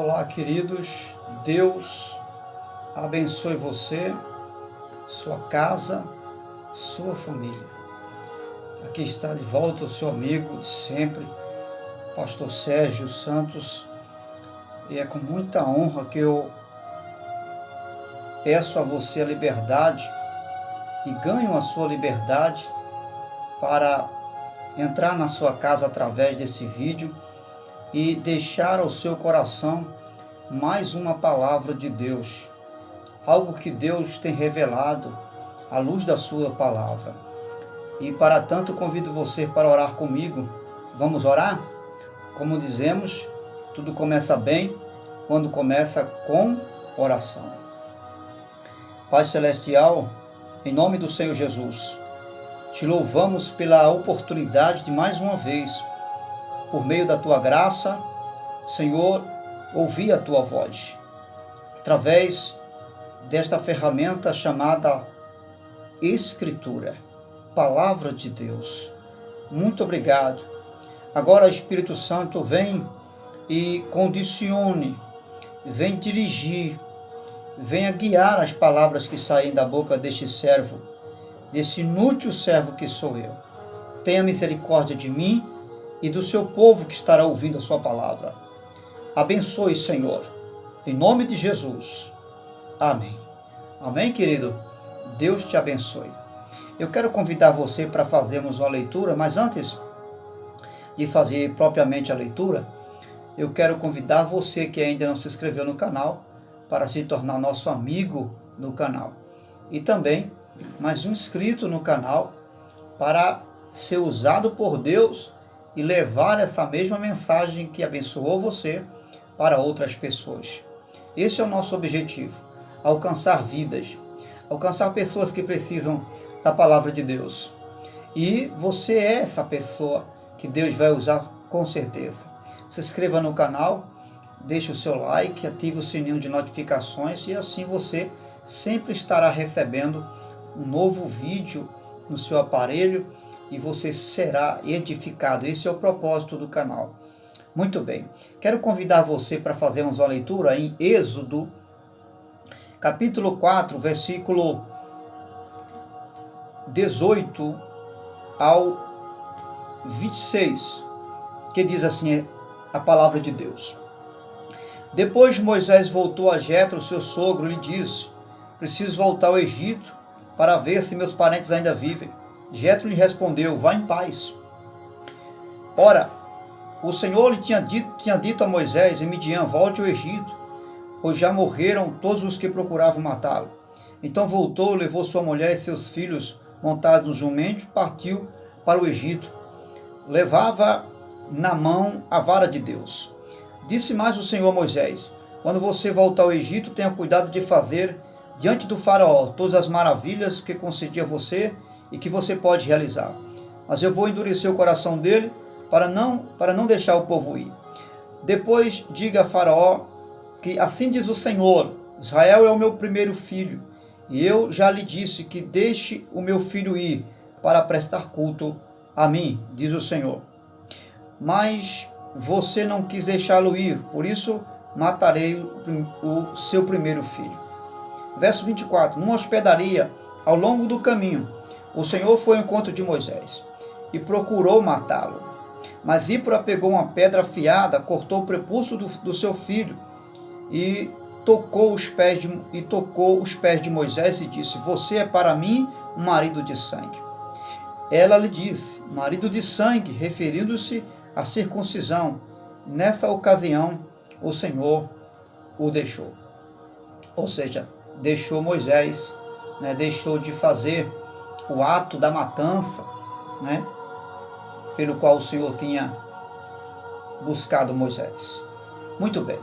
Olá, queridos. Deus abençoe você, sua casa, sua família. Aqui está de volta o seu amigo de sempre, Pastor Sérgio Santos, e é com muita honra que eu peço a você a liberdade e ganho a sua liberdade para entrar na sua casa através desse vídeo e deixar ao seu coração mais uma palavra de Deus, algo que Deus tem revelado à luz da sua palavra. E para tanto convido você para orar comigo. Vamos orar? Como dizemos, tudo começa bem quando começa com oração. Pai Celestial, em nome do Senhor Jesus, te louvamos pela oportunidade de mais uma vez, por meio da tua graça, Senhor, ouvir a tua voz, através desta ferramenta chamada Escritura, Palavra de Deus. Muito obrigado. Agora, Espírito Santo, vem e condicione, vem dirigir, venha guiar as palavras que saem da boca deste servo, desse inútil servo que sou eu. Tenha misericórdia de mim e do seu povo que estará ouvindo a sua palavra. Abençoe, Senhor, em nome de Jesus. Amém. Amém, querido? Deus te abençoe. Eu quero convidar você para fazermos uma leitura, mas antes de fazer propriamente a leitura, eu quero convidar você que ainda não se inscreveu no canal para se tornar nosso amigo no canal. E também mais um inscrito no canal para ser usado por Deus e levar essa mesma mensagem que abençoou você para outras pessoas. Esse é o nosso objetivo, alcançar vidas, alcançar pessoas que precisam da palavra de Deus. E você é essa pessoa que Deus vai usar com certeza. Se inscreva no canal, deixe o seu like, ative o sininho de notificações e assim você sempre estará recebendo um novo vídeo no seu aparelho e você será edificado. Esse é o propósito do canal. Muito bem. Quero convidar você para fazermos uma leitura em Êxodo, capítulo 4, versículo 18 ao 26, que diz assim a palavra de Deus. Depois Moisés voltou a Jetro, seu sogro, e lhe disse: preciso voltar ao Egito para ver se meus parentes ainda vivem. Jetro lhe respondeu: vá em paz. Ora, o Senhor lhe tinha dito a Moisés em Midian: volte ao Egito, pois já morreram todos os que procuravam matá-lo. Então voltou, levou sua mulher e seus filhos montados no jumento, partiu para o Egito. Levava na mão a vara de Deus. Disse mais o Senhor a Moisés: quando você voltar ao Egito, tenha cuidado de fazer diante do faraó todas as maravilhas que concedi a você e que você pode realizar. Mas eu vou endurecer o coração dele para não deixar o povo ir. Depois diga a faraó que assim diz o Senhor: Israel é o meu primeiro filho, e eu já lhe disse que deixe o meu filho ir para prestar culto a mim, diz o Senhor. Mas você não quis deixá-lo ir, por isso matarei o seu primeiro filho. Verso 24. Numa hospedaria, ao longo do caminho, o Senhor foi ao encontro de Moisés e procurou matá-lo. Mas Zípora pegou uma pedra afiada, cortou o prepúcio do seu filho e tocou os pés de Moisés e disse: você é para mim um marido de sangue. Ela lhe disse: marido de sangue, referindo-se à circuncisão. Nessa ocasião, o Senhor o deixou. Ou seja, deixou Moisés, deixou de fazer o ato da matança, pelo qual o Senhor tinha buscado Moisés. Muito bem.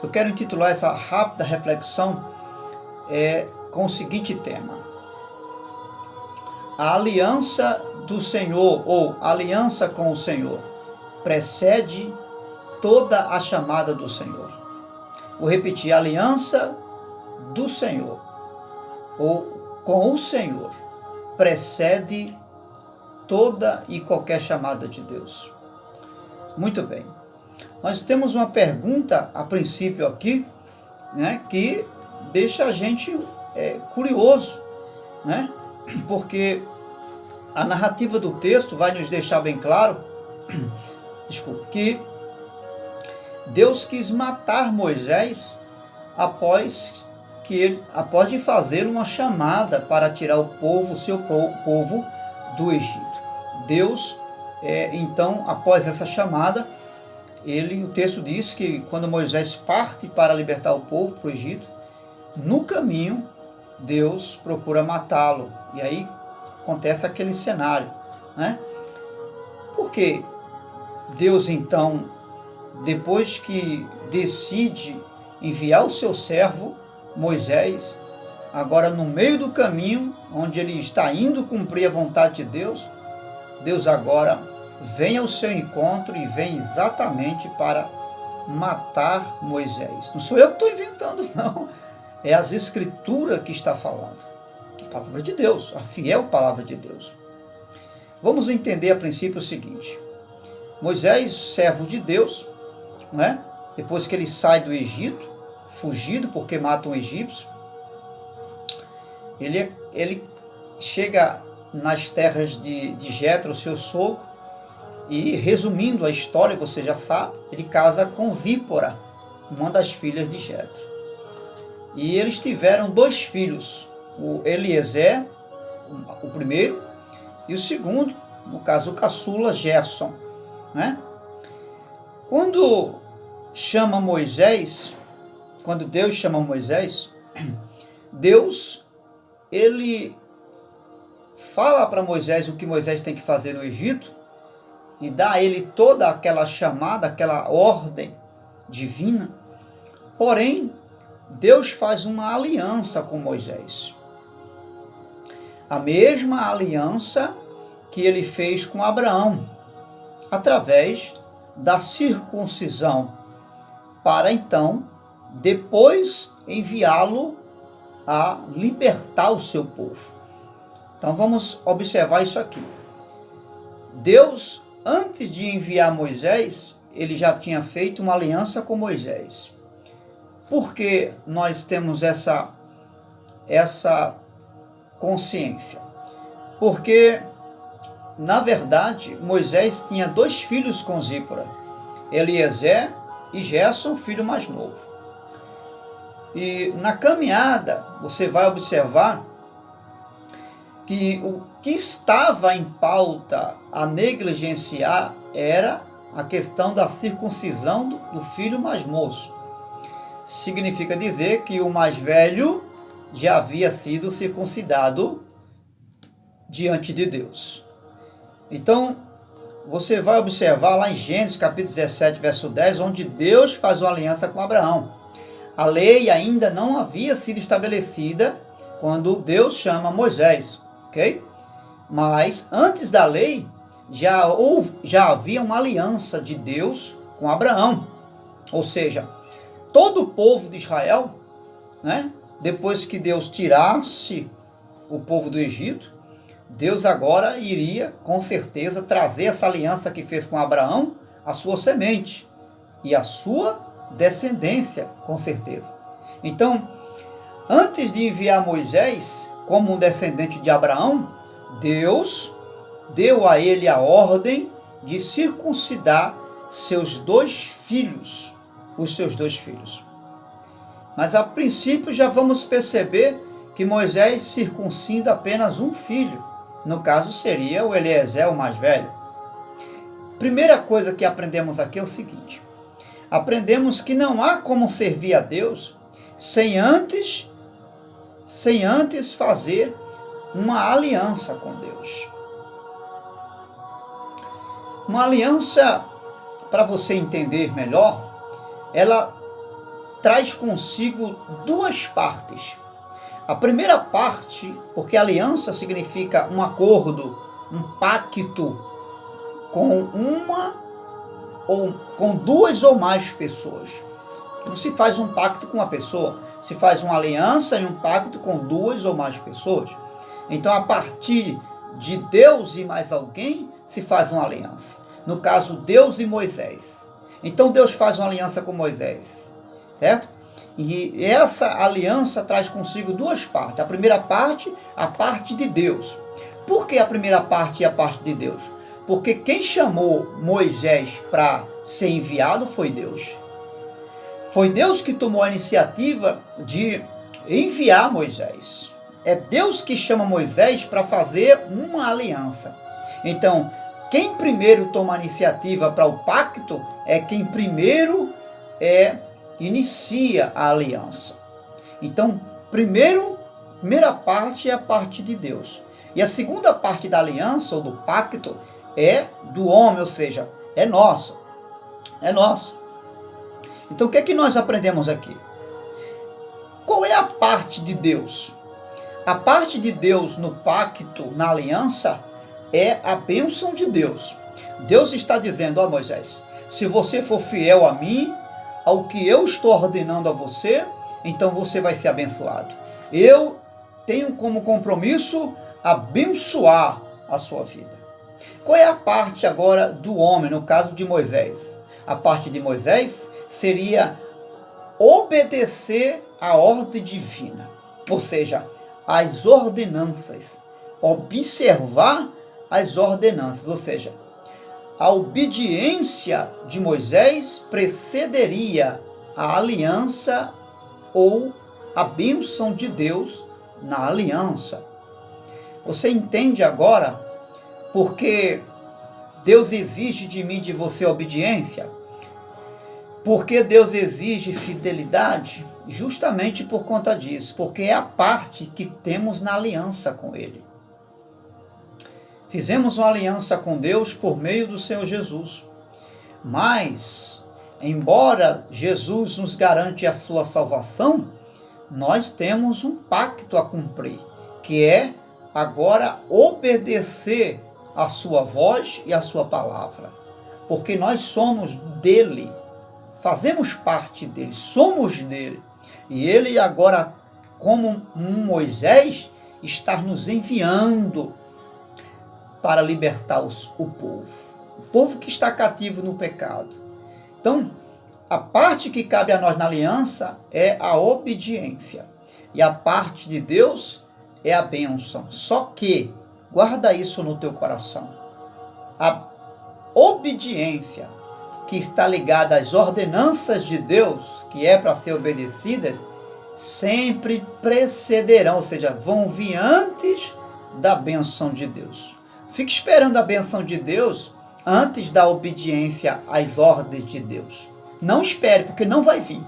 Eu quero intitular essa rápida reflexão com o seguinte tema: a aliança do Senhor, ou aliança com o Senhor, precede toda a chamada do Senhor. Vou repetir: a aliança do Senhor, ou com o Senhor, precede toda e qualquer chamada de Deus. Muito bem. nós temos uma pergunta a princípio aqui, né, que deixa a gente curioso, né, porque a narrativa do texto vai nos deixar bem claro, que Deus quis matar Moisés após de fazer uma chamada para tirar o povo, seu povo, do Egito. Deus, então, após essa chamada, o texto diz que quando Moisés parte para libertar o povo para o Egito, no caminho, Deus procura matá-lo. E aí acontece aquele cenário, né? Porque Deus, então, depois que decide enviar o seu servo, Moisés, agora no meio do caminho, onde ele está indo cumprir a vontade de Deus, Deus agora vem ao seu encontro e vem exatamente para matar Moisés. Não sou eu que estou inventando, não. É as Escrituras que está falando. A palavra de Deus, a fiel palavra de Deus. Vamos entender a princípio o seguinte. Moisés, servo de Deus, né? Depois que ele sai do Egito, fugido porque mata um egípcio, ele chega nas terras de Jetro, seu sogro, e resumindo a história, você já sabe, ele casa com Zípora, uma das filhas de Jetro. E eles tiveram 2 filhos, o Eliezer, o primeiro, e o segundo, no caso o caçula, Gerson, né? Quando Deus chama Moisés, Deus, ele fala para Moisés o que Moisés tem que fazer no Egito e dá a ele toda aquela chamada, aquela ordem divina. Porém, Deus faz uma aliança com Moisés. A mesma aliança que ele fez com Abraão, através da circuncisão, para então, depois, enviá-lo a libertar o seu povo. Então vamos observar isso aqui. Deus, antes de enviar Moisés, ele já tinha feito uma aliança com Moisés. Por que nós temos essa consciência? Porque, na verdade, Moisés tinha 2 filhos com Zípora, Eliezer e Gerson, filho mais novo. E na caminhada, você vai observar que o que estava em pauta a negligenciar era a questão da circuncisão do filho mais moço. Significa dizer que o mais velho já havia sido circuncidado diante de Deus. Então, você vai observar lá em Gênesis capítulo 17, verso 10, onde Deus faz uma aliança com Abraão. A lei ainda não havia sido estabelecida quando Deus chama Moisés, ok? Mas antes da lei, já havia uma aliança de Deus com Abraão. Ou seja, todo o povo de Israel, né, depois que Deus tirasse o povo do Egito, Deus agora iria, com certeza, trazer essa aliança que fez com Abraão, a sua semente e a sua descendência, com certeza. Então, antes de enviar Moisés como um descendente de Abraão, Deus deu a ele a ordem de circuncidar seus 2 filhos, os seus 2 filhos. Mas a princípio já vamos perceber que Moisés circuncida apenas um filho. No caso seria o Eliezer, o mais velho. Primeira coisa que aprendemos aqui é o seguinte. Aprendemos que não há como servir a Deus sem antes fazer uma aliança com Deus. Uma aliança, para você entender melhor, ela traz consigo 2 partes. A primeira parte, porque aliança significa um acordo, um pacto com 2 ou mais pessoas. Não se faz um pacto com uma pessoa, se faz uma aliança e um pacto com 2 ou mais pessoas. Então, a partir de Deus e mais alguém, se faz uma aliança. No caso, Deus e Moisés. Então Deus faz uma aliança com Moisés, certo? E essa aliança traz consigo duas partes. A primeira parte, a parte de Deus. Por que a primeira parte é a parte de Deus? Porque quem chamou Moisés para ser enviado foi Deus. Foi Deus que tomou a iniciativa de enviar Moisés. É Deus que chama Moisés para fazer uma aliança. Então, quem primeiro toma a iniciativa para o pacto é quem primeiro inicia a aliança. Então, primeira parte é a parte de Deus. E a segunda parte da aliança ou do pacto é do homem, ou seja, é nossa. É nossa. Então, o que é que nós aprendemos aqui? Qual é a parte de Deus? A parte de Deus no pacto, na aliança, é a bênção de Deus. Deus está dizendo a Moisés, se você for fiel a mim, ao que eu estou ordenando a você, então você vai ser abençoado. Eu tenho como compromisso abençoar a sua vida. Qual é a parte agora do homem, no caso de Moisés? A parte de Moisés seria obedecer à ordem divina, ou seja, as ordenanças, observar as ordenanças, ou seja, a obediência de Moisés precederia a aliança ou a bênção de Deus na aliança. Você entende agora porque Deus exige de mim e de você obediência? Porque Deus exige fidelidade? Justamente por conta disso, porque é a parte que temos na aliança com Ele. Fizemos uma aliança com Deus por meio do Senhor Jesus. Mas, embora Jesus nos garante a sua salvação, nós temos um pacto a cumprir, que é agora obedecer a sua voz e a sua palavra. Porque nós somos dele, fazemos parte dele, somos dele. E ele agora, como um Moisés, está nos enviando para libertar o povo que está cativo no pecado. Então, a parte que cabe a nós na aliança é a obediência, e a parte de Deus é a bênção. Só que, guarda isso no teu coração, a obediência que está ligada às ordenanças de Deus, que é para ser obedecidas, sempre precederão, ou seja, vão vir antes da bênção de Deus. Fique esperando a bênção de Deus antes da obediência às ordens de Deus. Não espere, porque não vai vir.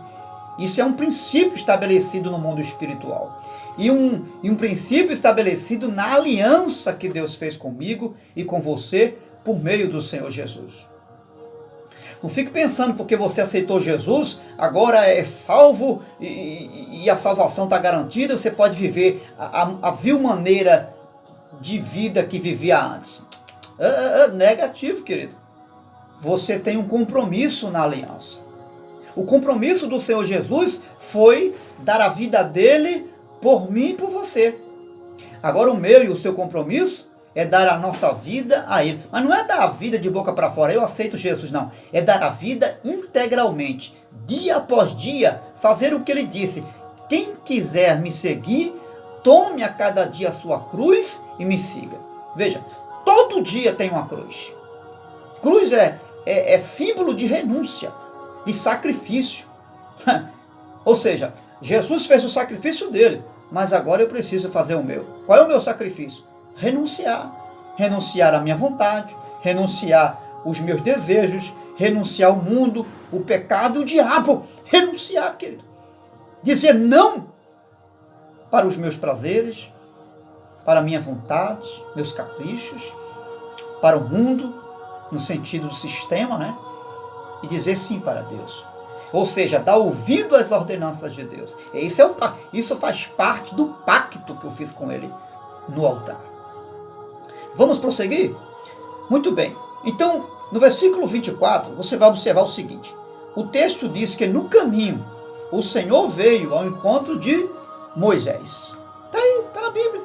Isso é um princípio estabelecido no mundo espiritual. E um princípio estabelecido na aliança que Deus fez comigo e com você por meio do Senhor Jesus. Não fique pensando porque você aceitou Jesus, agora é salvo e a salvação está garantida, você pode viver a vil maneira de vida que vivia antes. Negativo, querido. Você tem um compromisso na aliança. O compromisso do Senhor Jesus foi dar a vida dele por mim e por você. Agora o meu e o seu compromisso é dar a nossa vida a ele. Mas não é dar a vida de boca para fora, eu aceito Jesus, não. É dar a vida integralmente, dia após dia, fazer o que ele disse. Quem quiser me seguir, tome a cada dia a sua cruz e me siga. Veja, todo dia tem uma cruz. Cruz é símbolo de renúncia, de sacrifício. Ou seja, Jesus fez o sacrifício dele, mas agora eu preciso fazer o meu. Qual é o meu sacrifício? Renunciar. Renunciar à minha vontade, renunciar os meus desejos, renunciar ao mundo, o pecado e o diabo. Renunciar, querido. Dizer não para os meus prazeres, para a minha vontade, meus caprichos, para o mundo, no sentido do sistema, né? E dizer sim para Deus. Ou seja, dar ouvido às ordenanças de Deus. Isso faz parte do pacto que eu fiz com ele no altar. Vamos prosseguir? Muito bem. Então, no versículo 24, você vai observar o seguinte. O texto diz que no caminho, o Senhor veio ao encontro de Moisés. Está aí, está na Bíblia.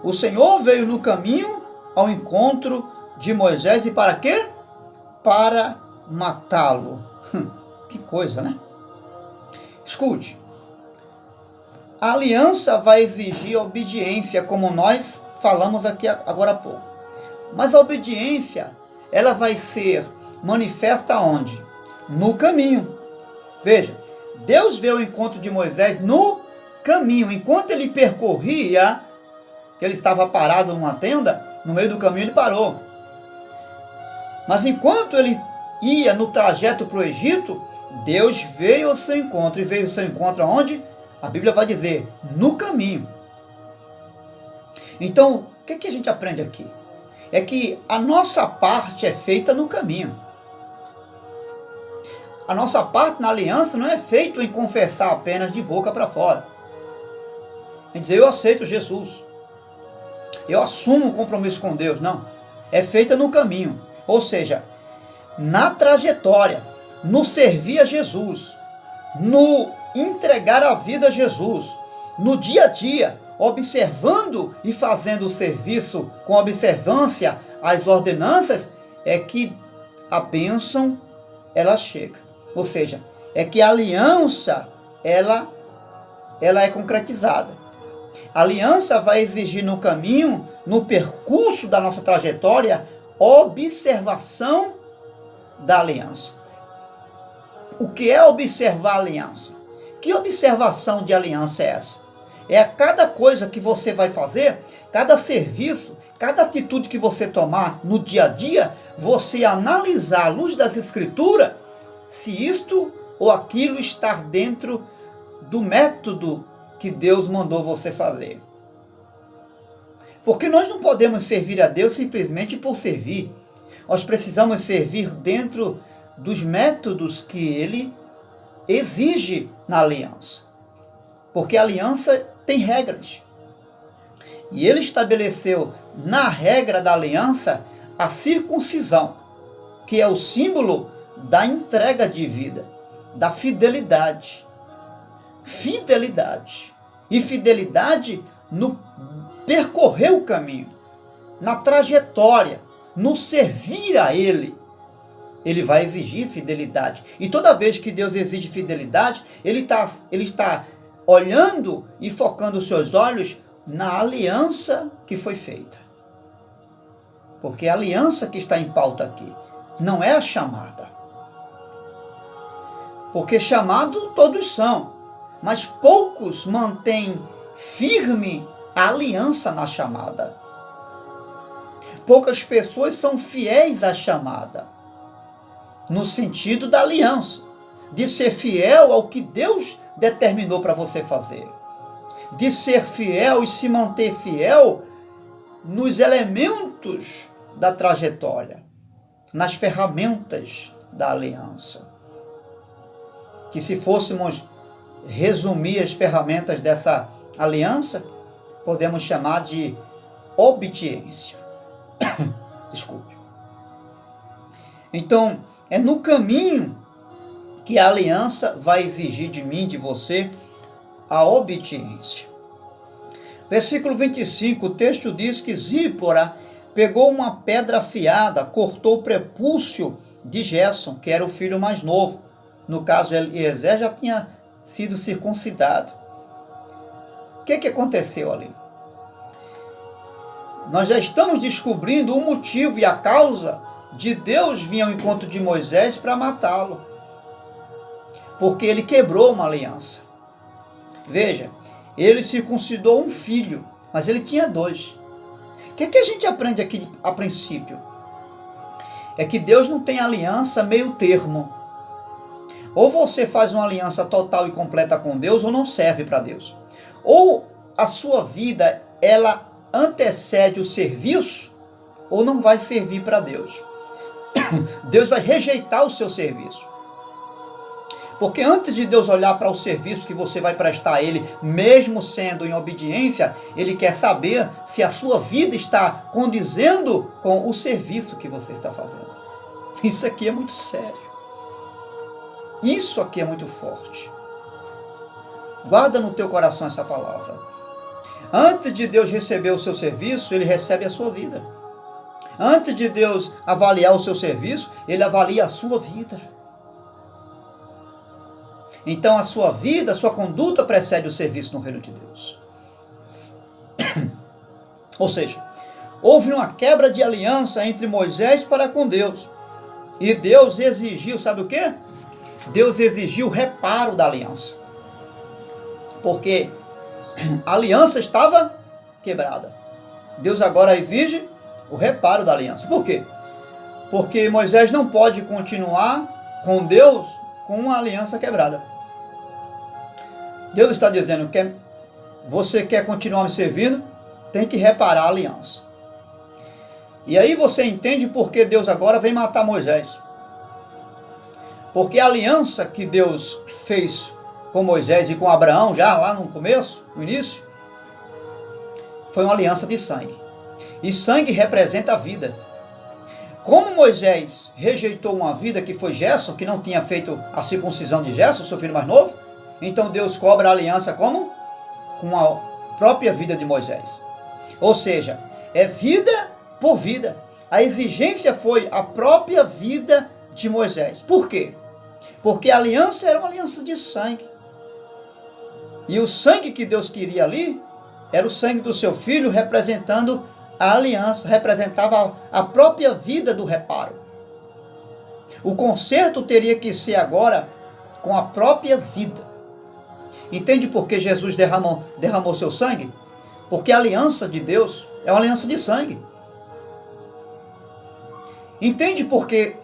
O Senhor veio no caminho ao encontro de Moisés e para quê? Para matá-lo. Que coisa, né? Escute. A aliança vai exigir obediência, como nós falamos aqui agora há pouco. Mas a obediência, ela vai ser manifesta onde? No caminho. Veja, Deus veio ao encontro de Moisés no caminho. Enquanto ele percorria, ele estava parado numa tenda, no meio do caminho ele parou. Mas enquanto ele ia no trajeto para o Egito, Deus veio ao seu encontro. E veio ao seu encontro aonde? A Bíblia vai dizer, no caminho. Então, o que a gente aprende aqui? É que a nossa parte é feita no caminho. A nossa parte na aliança não é feita em confessar apenas de boca para fora. Em dizer, eu aceito Jesus. Eu assumo um compromisso com Deus. Não. É feita no caminho. Ou seja, na trajetória, no servir a Jesus, no entregar a vida a Jesus, no dia a dia, observando e fazendo o serviço com observância às ordenanças, é que a bênção ela chega. Ou seja, é que a aliança ela é concretizada. A aliança vai exigir no caminho, no percurso da nossa trajetória, observação da aliança. O que é observar a aliança? Que observação de aliança é essa? É a cada coisa que você vai fazer, cada serviço, cada atitude que você tomar no dia a dia, você analisar à luz das Escrituras se isto ou aquilo está dentro do método que Deus mandou você fazer. Porque nós não podemos servir a Deus simplesmente por servir. Nós precisamos servir dentro dos métodos que Ele exige na aliança. Porque a aliança tem regras. E Ele estabeleceu na regra da aliança a circuncisão, que é o símbolo da entrega de vida, da fidelidade. Fidelidade. E fidelidade no percorrer o caminho, na trajetória, no servir a Ele. Ele vai exigir fidelidade. E toda vez que Deus exige fidelidade, Ele está olhando e focando os seus olhos na aliança que foi feita. Porque a aliança que está em pauta aqui não é a chamada. Porque chamado todos são, mas poucos mantêm firme a aliança na chamada. Poucas pessoas são fiéis à chamada, no sentido da aliança, de ser fiel ao que Deus determinou para você fazer, de ser fiel e se manter fiel nos elementos da trajetória, nas ferramentas da aliança. Que se fôssemos resumir as ferramentas dessa aliança, podemos chamar de obediência. Desculpe. Então, é no caminho que a aliança vai exigir de mim, de você, a obediência. Versículo 25, o texto diz que Zípora pegou uma pedra afiada, cortou o prepúcio de Gerson, que era o filho mais novo. No caso, Eliezer já tinha sido circuncidado. O que aconteceu ali? Nós já estamos descobrindo o motivo e a causa de Deus vir ao encontro de Moisés para matá-lo. Porque ele quebrou uma aliança. Veja, ele circuncidou um filho, mas ele tinha dois. O que a gente aprende aqui a princípio? É que Deus não tem aliança meio termo. Ou você faz uma aliança total e completa com Deus, ou não serve para Deus. Ou a sua vida, ela antecede o serviço, ou não vai servir para Deus. Deus vai rejeitar o seu serviço. Porque antes de Deus olhar para o serviço que você vai prestar a Ele, mesmo sendo em obediência, Ele quer saber se a sua vida está condizendo com o serviço que você está fazendo. Isso aqui é muito sério. Isso aqui é muito forte. Guarda no teu coração essa palavra. Antes de Deus receber o seu serviço, Ele recebe a sua vida. Antes de Deus avaliar o seu serviço, Ele avalia a sua vida. Então a sua vida, a sua conduta precede o serviço no reino de Deus. Ou seja, houve uma quebra de aliança entre Moisés para com Deus. E Deus exigiu, sabe o quê? Deus exigiu o reparo da aliança. Porque a aliança estava quebrada. Deus agora exige o reparo da aliança. Por quê? Porque Moisés não pode continuar com Deus com uma aliança quebrada. Deus está dizendo que você quer continuar me servindo, tem que reparar a aliança. E aí você entende por que Deus agora vem matar Moisés. Porque a aliança que Deus fez com Moisés e com Abraão, já lá no começo, no início, foi uma aliança de sangue. E sangue representa a vida. Como Moisés rejeitou uma vida que foi Gerson, que não tinha feito a circuncisão de Gerson, seu filho mais novo, então Deus cobra a aliança como? Com a própria vida de Moisés. Ou seja, é vida por vida. A exigência foi a própria vida de Moisés. Por quê? Porque a aliança era uma aliança de sangue. E o sangue que Deus queria ali era o sangue do seu filho, representando a aliança, representava a própria vida do reparo. O conserto teria que ser agora com a própria vida. Entende por que Jesus derramou seu sangue? Porque a aliança de Deus é uma aliança de sangue. Entende por que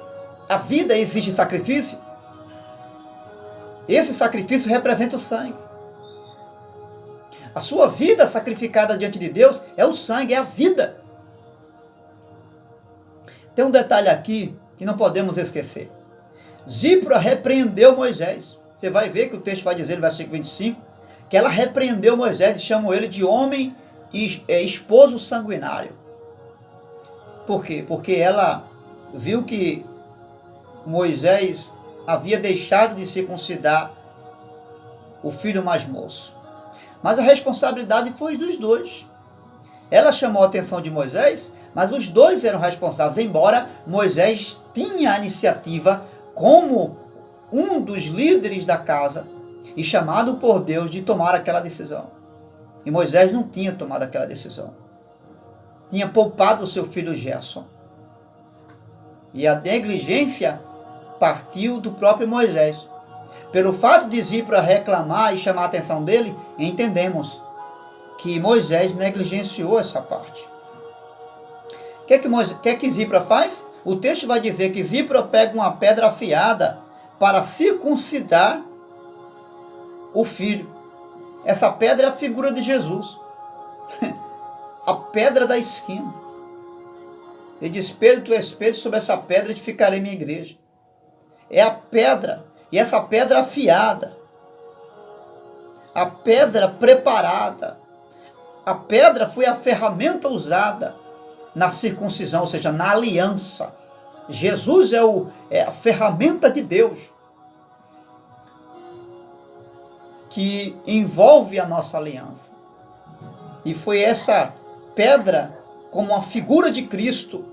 a vida exige sacrifício? Esse sacrifício representa o sangue. A sua vida sacrificada diante de Deus é o sangue, é a vida. Tem um detalhe aqui que não podemos esquecer. Zípora repreendeu Moisés. Você vai ver que o texto vai dizer no versículo 25, que ela repreendeu Moisés e chamou ele de homem e esposo sanguinário. Por quê? Porque ela viu que Moisés havia deixado de circuncidar o filho mais moço. Mas a responsabilidade foi dos dois. Ela chamou a atenção de Moisés, mas os dois eram responsáveis, embora Moisés tinha a iniciativa como um dos líderes da casa e chamado por Deus de tomar aquela decisão. E Moisés não tinha tomado aquela decisão. Tinha poupado o seu filho Gerson. E a negligência partiu do próprio Moisés. Pelo fato de Zípora reclamar e chamar a atenção dele, entendemos que Moisés negligenciou essa parte. O que é que Zípora faz? O texto vai dizer que Zípora pega uma pedra afiada para circuncidar o filho. Essa pedra é a figura de Jesus. A pedra da esquina. Ele diz: espelho espelho sobre essa pedra edificarei minha igreja. É a pedra. E essa pedra afiada, a pedra preparada, a pedra foi a ferramenta usada na circuncisão, ou seja, na aliança. Jesus é a ferramenta de Deus que envolve a nossa aliança. E foi essa pedra, como uma figura de Cristo,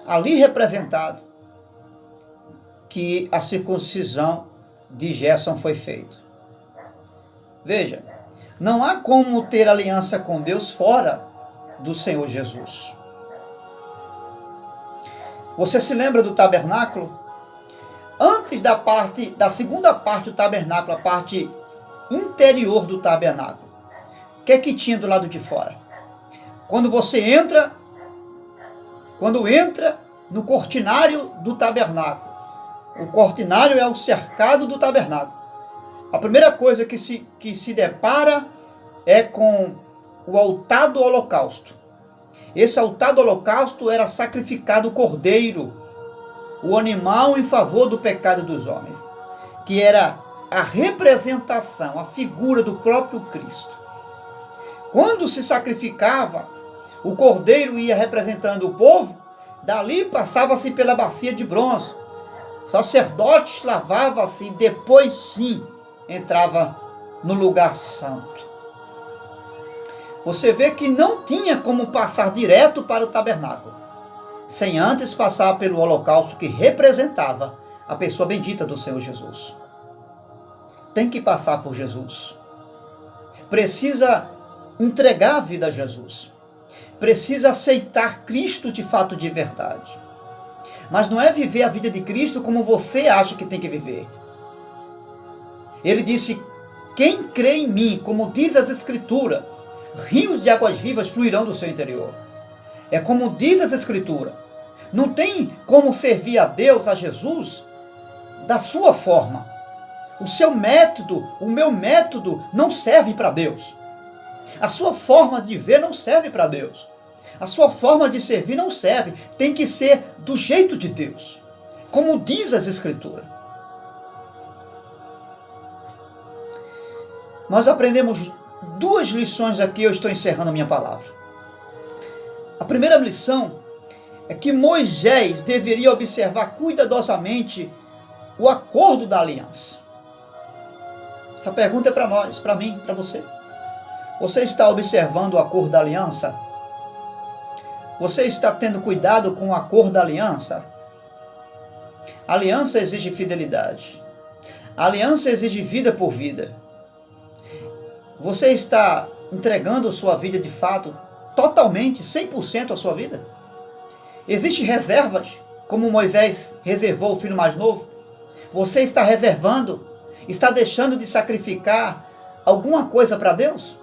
ali representado, que a circuncisão de Gerson foi feito. Veja, não há como ter aliança com Deus fora do Senhor Jesus. Você se lembra do tabernáculo? Antes da segunda parte do tabernáculo, a parte interior do tabernáculo, o que é que tinha do lado de fora? Quando entra no cortinário do tabernáculo, o cortinário é o cercado do tabernáculo. A primeira coisa que se depara é com o altar do holocausto. Esse altar do holocausto era sacrificado o cordeiro, o animal em favor do pecado dos homens, que era a representação, a figura do próprio Cristo. Quando se sacrificava, o cordeiro ia representando o povo, dali passava-se pela bacia de bronze. Sacerdotes lavavam-se e depois sim entrava no lugar santo. Você vê que não tinha como passar direto para o tabernáculo, sem antes passar pelo holocausto que representava a pessoa bendita do Senhor Jesus. tem que passar por Jesus. Precisa entregar a vida a Jesus. Precisa aceitar Cristo de fato, de verdade. Mas não é viver a vida de Cristo como você acha que tem que viver. Ele disse: quem crê em mim, como diz as Escrituras, rios de águas vivas fluirão do seu interior. É como diz as Escrituras. Não tem como servir a Deus, a Jesus, da sua forma. O seu método, o meu método não serve para Deus. A sua forma de ver não serve para Deus. A sua forma de servir não serve. Tem que ser do jeito de Deus, como diz as Escrituras. Nós aprendemos 2 lições aqui, eu estou encerrando a minha palavra. A primeira lição é que Moisés deveria observar cuidadosamente o acordo da aliança. Essa pergunta é para nós, para mim, para você. Você está observando o acordo da aliança? Você está tendo cuidado com o acordo da aliança? A aliança exige fidelidade. A aliança exige vida por vida. Você está entregando sua vida de fato, totalmente, 100% a sua vida? Existem reservas, como Moisés reservou o filho mais novo? Você está reservando? Está deixando de sacrificar alguma coisa para Deus?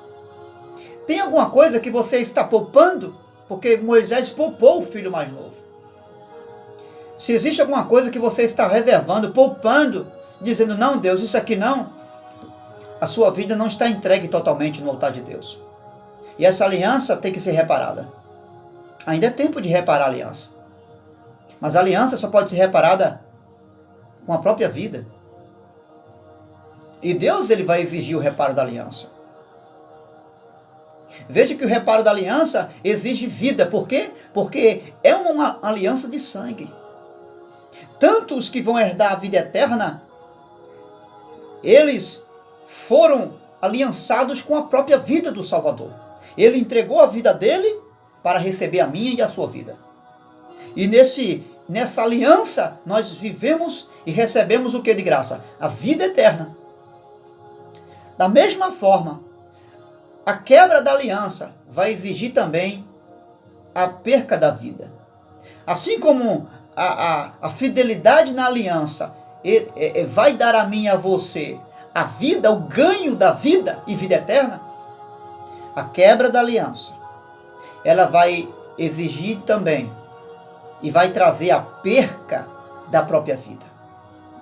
Tem alguma coisa que você está poupando? Porque Moisés poupou o filho mais novo. Se existe alguma coisa que você está reservando, poupando, dizendo: não, Deus, isso aqui não, a sua vida não está entregue totalmente no altar de Deus. E essa aliança tem que ser reparada. Ainda é tempo de reparar a aliança. Mas a aliança só pode ser reparada com a própria vida. E Deus, ele vai exigir o reparo da aliança. Veja que o reparo da aliança exige vida. Por quê? Porque é uma aliança de sangue. Tanto os que vão herdar a vida eterna, eles foram aliançados com a própria vida do Salvador. Ele entregou a vida dele para receber a minha e a sua vida. E nessa aliança nós vivemos e recebemos o que de graça? A vida eterna. Da mesma forma, a quebra da aliança vai exigir também a perca da vida. Assim como a fidelidade na aliança vai dar a mim e a você a vida, o ganho da vida e vida eterna, a quebra da aliança, ela vai exigir também e vai trazer a perca da própria vida,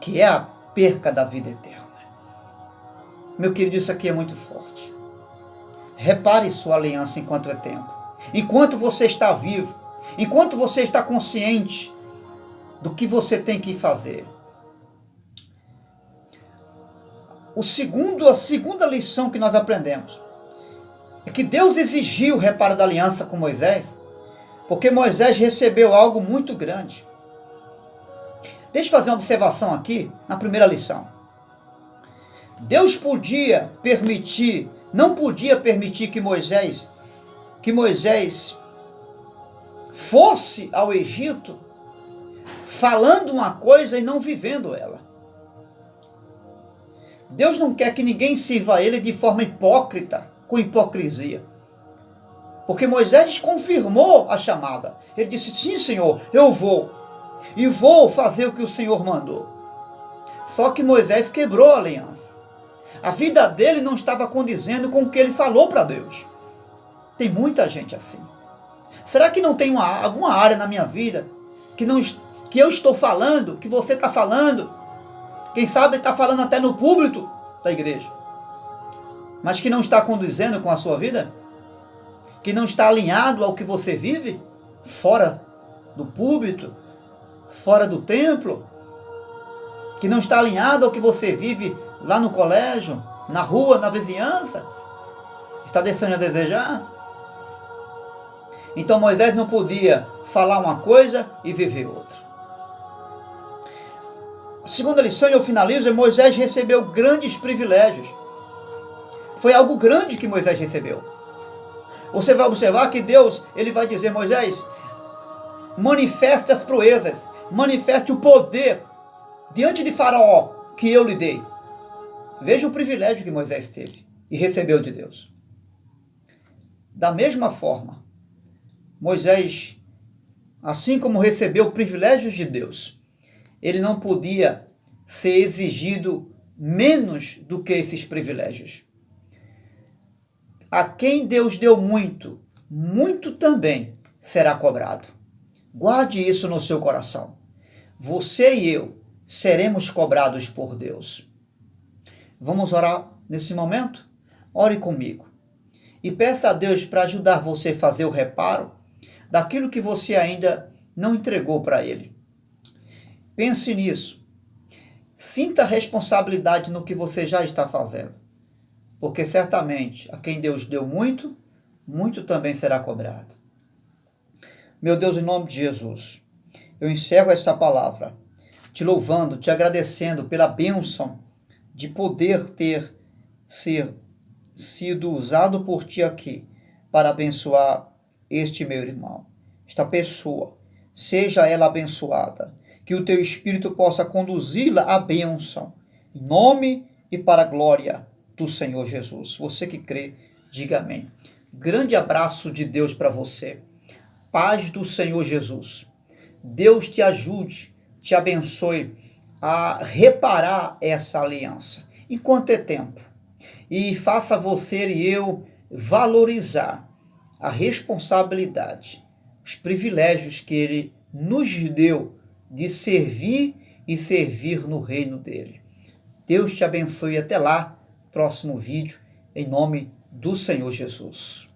que é a perca da vida eterna. Meu querido, isso aqui é muito forte. Repare sua aliança enquanto é tempo. Enquanto você está vivo, enquanto você está consciente do que você tem que fazer. A segunda lição que nós aprendemos é que Deus exigiu o reparo da aliança com Moisés, porque Moisés recebeu algo muito grande. Deixa eu fazer uma observação aqui na primeira lição. Deus não podia permitir que Moisés fosse ao Egito falando uma coisa e não vivendo ela. Deus não quer que ninguém sirva a ele de forma hipócrita, com hipocrisia. Porque Moisés confirmou a chamada. Ele disse: sim, Senhor, eu vou. E vou fazer o que o Senhor mandou. Só que Moisés quebrou a aliança. A vida dele não estava condizendo com o que ele falou para Deus. Tem muita gente assim. Será que não tem alguma área na minha vida que eu estou falando, que você está falando? Quem sabe está falando até no púlpito da igreja, mas que não está condizendo com a sua vida? Que não está alinhado ao que você vive? Fora do púlpito, fora do templo? Que não está alinhado ao que você vive lá no colégio, na rua, na vizinhança? Está deixando a desejar? Então Moisés não podia falar uma coisa e viver outra. A segunda lição, e eu finalizo, é: Moisés recebeu grandes privilégios. Foi algo grande que Moisés recebeu. Você vai observar que Deus, ele vai dizer: Moisés, manifeste as proezas, manifeste o poder diante de Faraó que eu lhe dei. Veja o privilégio que Moisés teve e recebeu de Deus. Da mesma forma, Moisés, assim como recebeu privilégios de Deus, ele não podia ser exigido menos do que esses privilégios. A quem Deus deu muito, muito também será cobrado. Guarde isso no seu coração. Você e eu seremos cobrados por Deus. Vamos orar nesse momento? Ore comigo. E peça a Deus para ajudar você a fazer o reparo daquilo que você ainda não entregou para Ele. Pense nisso. Sinta a responsabilidade no que você já está fazendo. Porque certamente a quem Deus deu muito, muito também será cobrado. Meu Deus, em nome de Jesus, eu encerro esta palavra, te louvando, te agradecendo pela bênção de poder ter sido usado por ti aqui para abençoar este meu irmão, esta pessoa. Seja ela abençoada, que o teu Espírito possa conduzi-la à bênção, em nome e para a glória do Senhor Jesus. Você que crê, diga amém. Grande abraço de Deus para você. Paz do Senhor Jesus. Deus te ajude, te abençoe a reparar essa aliança, enquanto é tempo. E faça você e eu valorizar a responsabilidade, os privilégios que Ele nos deu de servir e servir no reino dEle. Deus te abençoe. Até lá, próximo vídeo, em nome do Senhor Jesus.